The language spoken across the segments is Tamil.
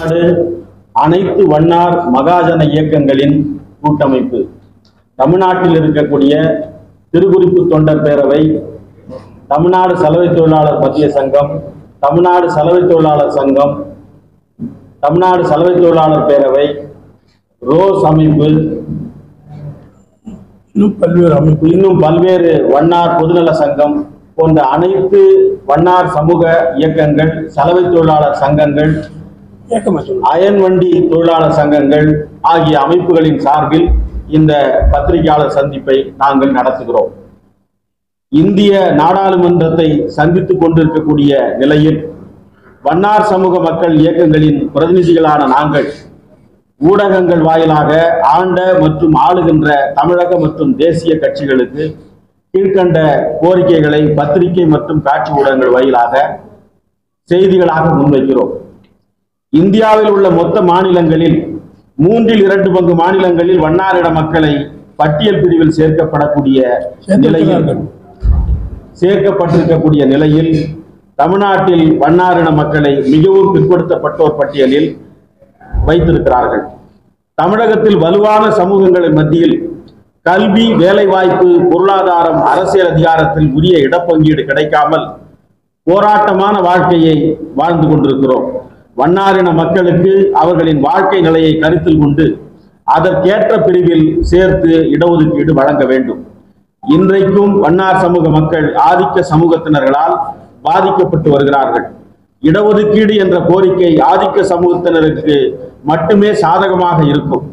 தமிழ்நாடு அனைத்து வண்ணார் மகாஜன இயக்கங்களின் கூட்டமைப்பு, தமிழ்நாட்டில் இருக்கக்கூடிய திருக்குறிப்பு தொண்டர் பேரவை, தமிழ்நாடு சலவை தொழிலாளர் மத்திய சங்கம், தமிழ்நாடு சலவை தொழிலாளர் சங்கம், தமிழ்நாடு சலவை தொழிலாளர் பேரவை, ரோஸ் அமைப்பு, இன்னும் பல்வேறு வண்ணார் பொதுநல சங்கம் போன்ற அனைத்து வண்ணார் சமூக இயக்கங்கள், சலவை தொழிலாளர் சங்கங்கள், அயன் வண்டி தொழிலாளர் சங்கங்கள் ஆகிய அமைப்புகளின் சார்பில் இந்த பத்திரிகையாளர் சந்திப்பை நாங்கள் நடத்துகிறோம். இந்திய நாடாளுமன்றத்தை சந்தித்துக் கொண்டிருக்கக்கூடிய நிலையில் வண்ணார் சமூக மக்கள் இயக்கங்களின் பிரதிநிதிகளான நாங்கள் ஊடகங்கள் வாயிலாக ஆண்ட மற்றும் ஆளுகின்ற தமிழக மற்றும் தேசிய கட்சிகளுக்கு கீழ்கண்ட கோரிக்கைகளை பத்திரிகை மற்றும் காட்சி ஊடகங்கள் வாயிலாக செய்திகளாக முன்வைக்கிறோம். இந்தியாவில் உள்ள மொத்த மாநிலங்களில் 2/3 மாநிலங்களில் வண்ணாரின மக்களை பட்டியல் பிரிவில் சேர்க்கப்பட்டிருக்கக்கூடிய நிலையில் தமிழ்நாட்டில் வண்ணாரின மக்களை மிகவும் பிற்படுத்தப்பட்டோர் பட்டியலில் வைத்திருக்கிறார்கள். தமிழகத்தில் வலுவான சமூகங்களின் மத்தியில் கல்வி, வேலைவாய்ப்பு, பொருளாதாரம், அரசியல் அதிகாரத்தில் உரிய இடப்பங்கீடு கிடைக்காமல் போராட்டமான வாழ்க்கையை வாழ்ந்து கொண்டிருக்கிறோம். வண்ணாரின மக்களுக்கு அவர்களின் வாழ்க்கை நிலையை கருத்தில் கொண்டு அதற்கேற்ற பிரிவில் சேர்த்து இடஒதுக்கீடு வழங்க வேண்டும். இன்றைக்கும் வண்ணார் சமூக மக்கள் ஆதிக்க சமூகத்தினர்களால் பாதிக்கப்பட்டு வருகிறார்கள். இடஒதுக்கீடு என்ற கோரிக்கை ஆதிக்க சமூகத்தினருக்கு மட்டுமே சாதகமாக இருக்கும்.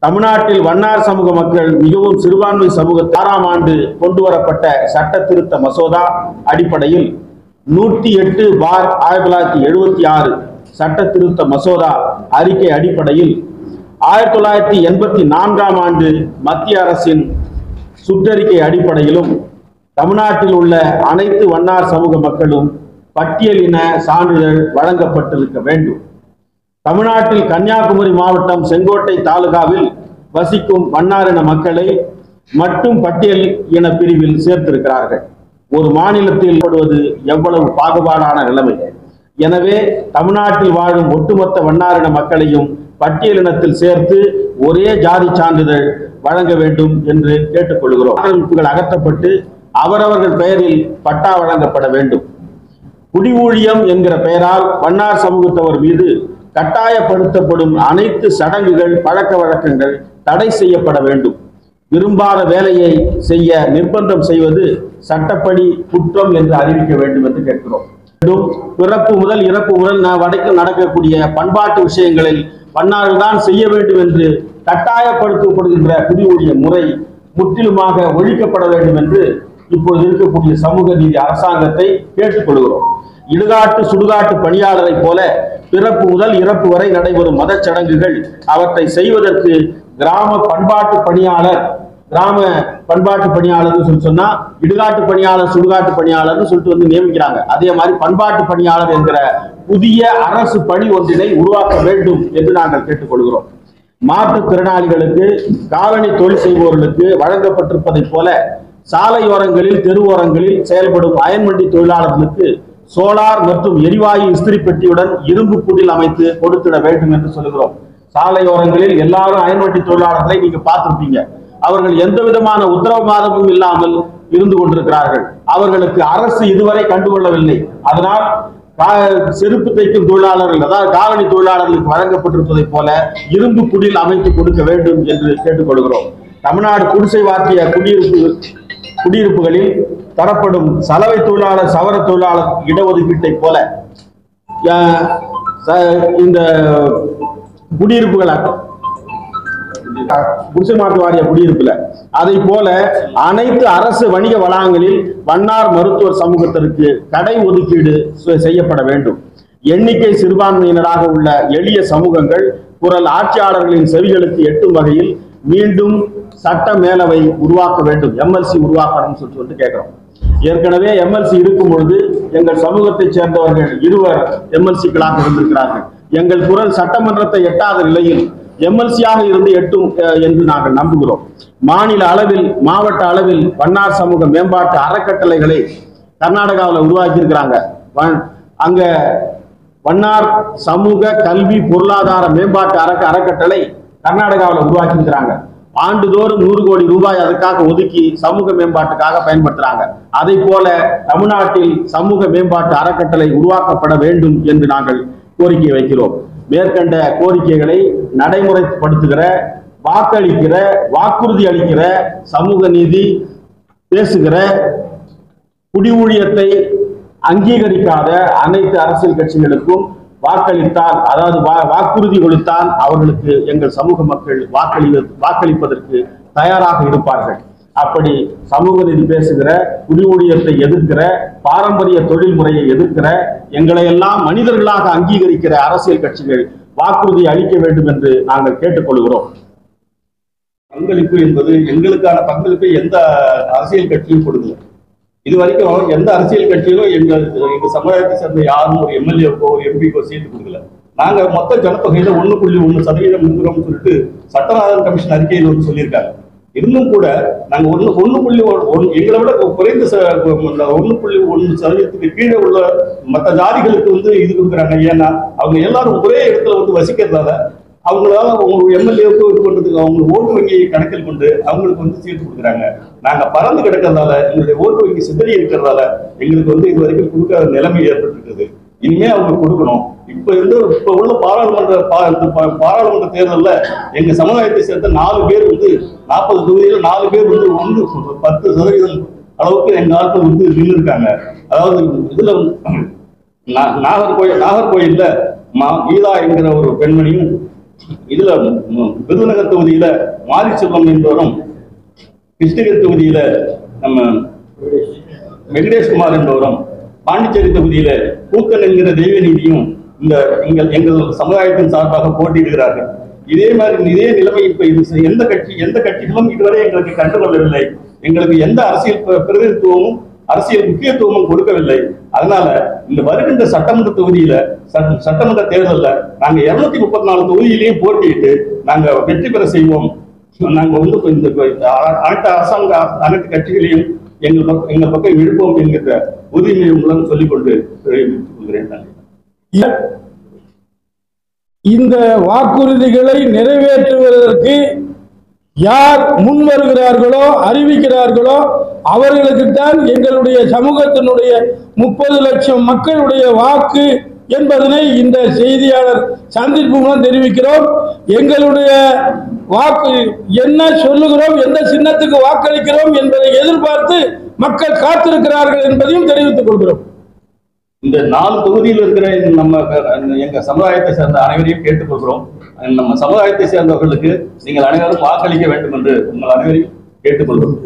தமிழ்நாட்டில் வண்ணார் சமூக மக்கள் மிகவும் சிறுபான்மை சமூக 6ஆம் ஆண்டு கொண்டு வரப்பட்ட சட்ட திருத்த மசோதா அடிப்படையில் 108/1976 சட்ட திருத்த மசோதா அறிக்கை அடிப்படையில் 1984ஆம் ஆண்டு மத்திய அரசின் சுற்றறிக்கை அடிப்படையிலும் தமிழ்நாட்டில் உள்ள அனைத்து வண்ணார் சமூக மக்களும் பட்டியலின சான்றிதழ் வழங்கப்பட்டிருக்க வேண்டும். தமிழ்நாட்டில் கன்னியாகுமரி மாவட்டம் செங்கோட்டை தாலுகாவில் வசிக்கும் வண்ணாரின மக்களை மட்டும் பட்டியல் இன பிரிவில் சேர்த்திருக்கிறார்கள். ஒரு மாநிலத்தில் படுவது எவ்வளவு பாகுபாடான நிலைமை! எனவே தமிழ்நாட்டில் வாழும் ஒட்டுமொத்த வண்ணாரின மக்களையும் பட்டியலினத்தில் சேர்த்து ஒரே ஜாதி சான்றிதழ் வழங்க வேண்டும் என்று கேட்டுக்கொள்கிறோம். ஆக்கிரமிப்புகள் அகற்றப்பட்டு அவரவர்கள் பெயரில் பட்டா வழங்கப்பட வேண்டும். குடி ஊழியம் என்கிற பெயரால் வண்ணார் சமூகத்தவர் மீது கட்டாயப்படுத்தப்படும் அனைத்து சடங்குகள், பழக்க வழக்கங்கள் தடை செய்யப்பட வேண்டும். விரும்பாத வேலையை செய்ய நிர்பந்தம் செய்வது சட்டப்படி குற்றம் என்று அறிவிக்க வேண்டும் என்று கேட்கிறோம். பிறப்பு முதல் இறப்பு முதல் வரைக்கும் நடக்கக்கூடிய பண்பாட்டு விஷயங்களில் வண்ணார்கள் தான் செய்ய வேண்டும் என்று கட்டாயப்படுத்தப்படுகின்ற குடி ஊழிய முறை முற்றிலுமாக ஒழிக்கப்பட வேண்டும் என்று இப்பொழுது இருக்கக்கூடிய சமூக நீதி அரசாங்கத்தை கேட்டுக்கொள்கிறோம். இடுகாட்டு சுடுகாட்டு பணியாளரை போல பிறப்பு முதல் இறப்பு வரை நடைபெறும் மத சடங்குகள் அவற்றை செய்வதற்கு கிராம பண்பாட்டு பணியாளர் சொன்னா இடுகாட்டு பணியாளர் சுடுகாட்டு பணியாளர்னு சொல்லிட்டு வந்து நியமிக்கிறாங்க. அதே மாதிரி பண்பாட்டு பணியாளர் என்கிற புதிய அரசு பணி ஒன்றினை உருவாக்க வேண்டும் என்று நாங்கள் கேட்டுக்கொள்கிறோம். மாற்றுத்திறனாளிகளுக்கு, காலனி தொழில் செய்பவர்களுக்கு வழங்கப்பட்டிருப்பதை போல சாலையோரங்களில், தெருவோரங்களில் செயல்படும் அயன்வண்டி தொழிலாளர்களுக்கு சோலார் மற்றும் எரிவாயு இஸ்திரி பெட்டியுடன் இரும்பு குடில் அமைத்து கொடுத்திட வேண்டும் என்று சொல்கிறோம். சாலையோரங்களில் எல்லாரும் அயன்வண்டி தொழிலாளர்களை நீங்க பார்த்திருப்பீங்க. அவர்கள் எந்த விதமான உத்தரவாதமும் இல்லாமல் இருந்து கொண்டிருக்கிறார்கள். அவர்களுக்கு அரசு இதுவரை கண்டுகொள்ளவில்லை. அதனால் செருப்பு தைக்கும் தொழிலாளர்கள், அதாவது காலனி தொழிலாளர்களுக்கு வழங்கப்பட்டிருப்பதை போல இரும்பு குடில் அமைத்து கொடுக்க வேண்டும் என்று கேட்டுக்கொள்கிறோம். தமிழ்நாடு குடிசை வாரிய குடியிருப்புகளில் தரப்படும் சலவை தொழிலாளர், சவர தொழிலாளர் இடஒதுக்கீட்டை போல இந்த குடியிருப்புகள் குடிசை மாற்று வாரிய குடியிருப்புல அதை போல அனைத்து அரசு வணிக வளாகங்களில் வண்ணார் மருத்துவர் சமூகத்திற்கு கடை ஒதுக்கீடு செய்யப்பட வேண்டும். எண்ணிக்கை சிறுபான்மையினராக உள்ள எளிய சமூகங்கள் குரல் ஆட்சியாளர்களின் செவிகளுக்கு எட்டும் வகையில் மீண்டும் சட்ட மேலவை உருவாக்க வேண்டும், எம்எல்சி உருவாக்கணும் சொல்லிட்டு கேட்கிறோம். ஏற்கனவே எம்எல்சி இருக்கும் பொழுது எங்கள் சமூகத்தை சேர்ந்தவர்கள் 2 எம்எல்சிக்களாக இருந்திருக்கிறார்கள். எங்கள் குரல் சட்டமன்றத்தை எட்டாத நிலையில் எம்எல்சியாக இருந்து எட்டும் என்று நாங்கள் நம்புகிறோம். மாநில அளவில், மாவட்ட அளவில் வண்ணார் சமூக மேம்பாட்டு அறக்கட்டளைகளை கர்நாடகாவில் உருவாக்கி இருக்கிறாங்க. அங்க வண்ணார் சமூக கல்வி பொருளாதார மேம்பாட்டு அறக்கட்டளை கர்நாடகாவில் உருவாக்கியிருக்கிறாங்க. ஆண்டுதோறும் 100 கோடி ரூபாய் அதுக்காக ஒதுக்கி சமூக மேம்பாட்டுக்காக பயன்படுத்துறாங்க. அதை போல தமிழ்நாட்டில் சமூக மேம்பாட்டு அறக்கட்டளை உருவாக்கப்பட வேண்டும் என்று நாங்கள் கோரிக்கை வைக்கிறோம். மேற்கண்ட கோரிக்கைகளை நடைமுறைப்படுத்துகிற, வாக்களிக்கிற, வாக்குறுதி அளிக்கிற, சமூக நீதி பேசுகிற, குடி ஊழியத்தை அங்கீகரிக்காத அனைத்து அரசியல் கட்சிகளுக்கும் வாக்களித்தால், அதாவது வாக்குறுதி கொடுத்தால் அவர்களுக்கு எங்கள் சமூக மக்கள் வாக்களிப்பதற்கு தயாராக இருப்பார்கள். அப்படி சமூக நீதி பேசுகிற, குடி ஊழியத்தை எதிர்க்கிற, பாரம்பரிய தொழில் முறையை எதிர்க்கிற, எங்களை எல்லாம் மனிதர்களாக அங்கீகரிக்கிற அரசியல் கட்சிகள் வாக்குறுதி அளிக்க வேண்டும் என்று நாங்கள் கேட்டுக்கொள்கிறோம். பங்களிப்பு என்பது எங்களுக்கான பங்களிப்பை எந்த அரசியல் கட்சியும் கொடுக்கல. இது வரைக்கும் எந்த அரசியல் கட்சியிலும் எங்க சமுதாயத்தை சேர்ந்த யாரும் ஒரு எம்எல்ஏக்கோ ஒரு எம்பிக்கோ சீட்டு கொடுக்கல. நாங்க மொத்த ஜனத்தொகையில 1.1% இருக்கிறோம்னு சொல்லிட்டு சட்டநாதன் கமிஷன் அறிக்கையில் வந்து சொல்லியிருக்காங்க. இன்னும் கூட நாங்க 1.1 எங்களை விட குறைந்த 1.1% கீழே உள்ள மற்ற ஜாதிகளுக்கு வந்து இது கொடுக்குறாங்க. ஏன்னா அவங்க எல்லாரும் ஒரே இடத்துல வந்து வசிக்கிறதால அவங்களால அவங்களுக்கு எம்எல்ஏவுக்கு இது பண்றதுக்கு அவங்க ஓட்டு வங்கியை கணக்கில் கொண்டு அவங்களுக்கு வந்து சீட்டு கொடுக்குறாங்க. நாங்க பறந்து கிடக்கிறதால எங்களுடைய ஓட்டு வங்கி சிதறி இருக்கிறதால எங்களுக்கு வந்து இது வரைக்கும் கொடுக்காத நிலைமை ஏற்பட்டிருக்குது. இனிமே அவங்க கொடுக்கணும். இப்ப உள்ள பாராளுமன்ற தேர்தலில் எங்க சமுதாயத்தை சேர்ந்த 4 பேர் வந்து 40 தொகுதியில் 4 பேர் வந்து 10% அளவுக்கு எங்க ஆட்கள் வந்து நின்று இருக்காங்க. அதாவது இதுல நாகர்கோயில்ல கீதா என்கிற ஒரு பெண்மணியும், இதுல விருதுநகர் தொகுதியில மாரி செல்வம் என்பவரும், கிருஷ்ணகிரி தொகுதியில நம்ம வெங்கடேஷ்குமார் என்பவரும், பாண்டிச்சேரி தொகுதியில பூக்கன் என்கிற தெய்வநீதியும் எங்கள் சமுதாயத்தின் சார்பாக போட்டியிடுகிறார்கள். இதே நிலைமை இப்ப எந்த கட்சிகளும் இதுவரை எங்களுக்கு கண்டுகொள்ளவில்லை. எங்களுக்கு எந்த அரசியல் பிரதிநிதித்துவமும் அரசியல் முக்கியத்துவமும் கொடுக்கவில்லை. அதனால இந்த வருகின்ற சட்டமன்ற தொகுதியில சட்டமன்ற தேர்தலில் நாங்க 234 தொகுதியிலையும் போட்டியிட்டு நாங்க வெற்றி பெற செய்வோம். நாங்க வந்து அனைத்து அரசாங்க அனைத்து கட்சிகளையும் எங்கள் பக்கம் இழுப்போம் என்கிற உறுதிமொழி மூலம் சொல்லிக்கொண்டு கொள்கிறேன். இந்த வாக்குறுதிகளை நிறைவேற்றுவதற்கு யார் முன் வருகிறார்களோ, அறிவிக்கிறார்களோ அவர்களுக்குத்தான் எங்களுடைய சமூகத்தினுடைய 30 லட்சம் மக்களுடைய வாக்கு என்பதனை இந்த செய்தியாளர் சந்திப்பு மூலம் தெரிவிக்கிறோம். எங்களுடைய வாக்கு என்ன சொல்லுகிறோம், எந்த சின்னத்துக்கு வாக்களிக்கிறோம் என்பதை எதிர்பார்த்து மக்கள் காத்திருக்கிறார்கள் என்பதையும் தெரிவித்துக் கொள்கிறோம். இந்த 4 தொகுதியில் இருக்கிற எங்க சமுதாயத்தை சேர்ந்த அனைவரையும் கேட்டுக்கொள்கிறோம். நம்ம சமுதாயத்தை சேர்ந்தவர்களுக்கு நீங்கள் அனைவரும் வாக்களிக்க வேண்டும் என்று உங்கள் அனைவரையும் கேட்டுக்கொள்கிறோம்.